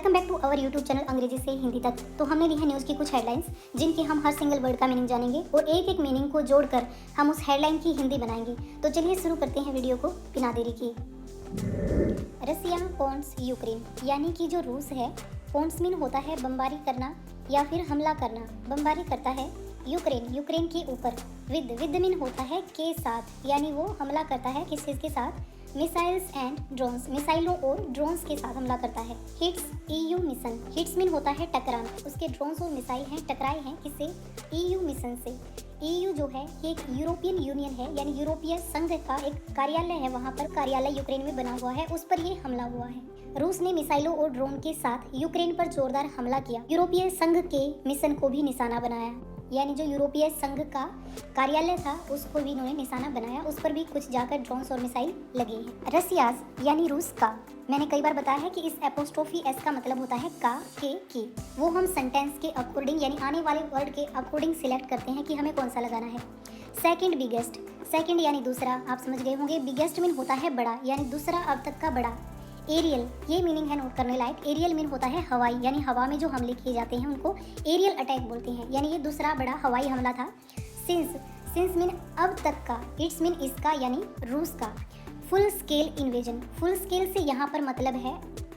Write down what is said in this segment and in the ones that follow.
Welcome back to our YouTube channel अंग्रेजी से हिंदी तक। तो हमने ली है न्यूज़ की कुछ हेडलाइंस जिनके हम हर सिंगल वर्ड का मीनिंग जानेंगे और एक एक मीनिंग को जोड़कर हम उस हेडलाइन की हिंदी बनाएंगे। तो चलिए शुरू करते हैं वीडियो को बिना देरी किए। रसिया पॉन्ड्स यूक्रेन, यानी कि जो रूस है, पॉन्ड्स मीन होता है बमबारी करना या फिर हमला करना। बमबारी करता है यूक्रेन, यूक्रेन के ऊपर। विद मीन होता है के साथ, यानी वो हमला करता है किस चीज़ के साथ? मिसाइल्स एंड ड्रोन्स, मिसाइलों और ड्रोन्स के साथ हमला करता है। Hits EU mission, hits mean होता है टकराना, उसके ड्रोन्स और मिसाइल हैं टकराए हैं किससे? ईयू मिशन से। ईयू जो है ये एक यूरोपियन यूनियन है, यानी यूरोपीय संघ का एक कार्यालय है, वहाँ पर कार्यालय यूक्रेन में बना हुआ है, उस पर ये हमला हुआ है। रूस ने मिसाइलों और ड्रोन के साथ यूक्रेन पर जोरदार हमला किया। यूरोपीय संघ के मिशन को भी निशाना बनाया, यानी जो यूरोपीय संघ का कार्यालय था उसको भी इन्होंने निशाना बनाया, उस पर भी कुछ जाकर ड्रोन्स और मिसाइल लगे हैं। रसियाज यानी रूस का, मैंने कई बार बताया है कि इस एपोस्ट्रोफी एस का मतलब होता है का, के, की। वो हम सेंटेंस के अकॉर्डिंग यानी आने वाले वर्ड के अकॉर्डिंग सिलेक्ट करते हैं कि हमें कौन सा लगाना है। सेकंड बिगेस्ट, सेकंड यानी दूसरा, आप समझ गए होंगे। बिगेस्ट मीन होता है बड़ा, यानी दूसरा अब तक का बड़ा। एरियल, ये मीनिंग है नोट करने लायक। एरियल मीन होता है हवाई, यानी हवा में जो हमले किए जाते हैं उनको एरियल अटैक बोलते हैं, यानी ये दूसरा बड़ा हवाई हमला था। सिंस मीन अब तक का, इट्स मीन इसका यानी रूस का। Full scale invasion, full scale से यहाँ पर मतलब है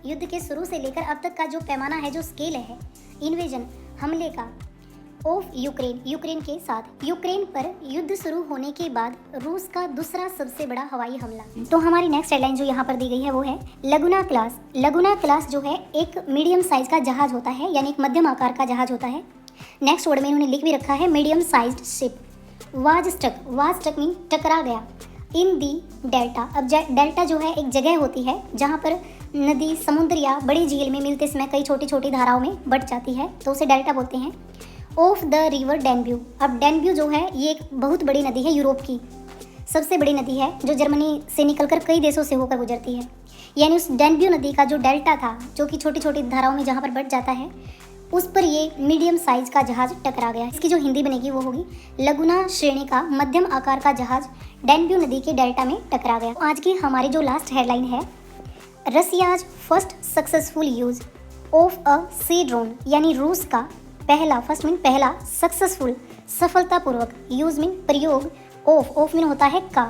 युद्ध के शुरू से लेकर अब तक का जो पैमाना है, जो स्केल है इन्वेजन हमले का। ऑफ यूक्रेन, यूक्रेन के साथ। यूक्रेन पर युद्ध शुरू होने के बाद रूस का दूसरा सबसे बड़ा हवाई हमला। तो हमारी नेक्स्ट हेडलाइन जो यहाँ पर दी गई है वो है लगुना क्लास। लगुना क्लास जो है एक मीडियम साइज का जहाज होता है, यानी एक मध्यम आकार का जहाज होता है। नेक्स्ट वर्ड में इन्होंने लिख भी रखा है medium sized ship. Was struck mean टकरा गया। इन दी डेल्टा, अब डेल्टा जो है एक जगह होती है जहाँ पर नदी, समुद्र या बड़ी झील में मिलते समय कई छोटी छोटी धाराओं में बट जाती है, तो उसे डेल्टा बोलते हैं। ऑफ द रिवर डेन्ब्यू, अब डेन्ब्यू जो है ये एक बहुत बड़ी नदी है, यूरोप की सबसे बड़ी नदी है, जो जर्मनी से निकलकर कई देशों से होकर गुजरती है। यानी उस डेन्ब्यू नदी का जो डेल्टा था, जो कि छोटी छोटी धाराओं में जहाँ पर बट जाता है, उस पर ये मीडियम साइज का जहाज टकरा गया। इसकी जो हिंदी बनेगी वो होगी लगुना श्रेणी का मध्यम आकार का जहाज डेन्ब्यू नदी के डेल्टा में टकरा गया। आज की हमारी जो लास्ट हेडलाइन है, Russia's first successful use of a sea drone, यानी रूस का पहला, फर्स्ट मीन पहला, सक्सेसफुल सफलतापूर्वक, यूज मीन प्रयोग, ऑफ मीन होता है का,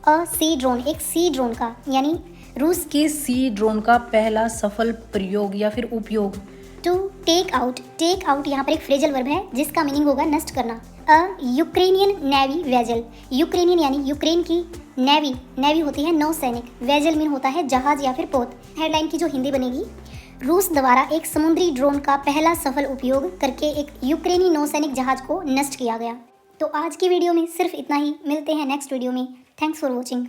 अ सी ड्रोन एक सी ड्रोन का, यानी रूस के सी ड्रोन का पहला सफल प्रयोग या फिर उपयोग। टू टेक आउट यहाँ पर एक फ्रेजल वर्ब है जिसका मीनिंग होगा नष्ट करना। अ यूक्रेनियन नेवी वेजल, यूक्रेनियन यानी यूक्रेन की नेवी होती है नौसैनिक, वेजल मीन होता है जहाज या फिर पोत। हेडलाइन की जो हिंदी बनेगी, रूस द्वारा एक समुद्री ड्रोन का पहला सफल उपयोग करके एक यूक्रेनी नौसैनिक जहाज को नष्ट किया गया। तो आज की वीडियो में सिर्फ इतना ही, मिलते हैं नेक्स्ट वीडियो में। Thanks for watching.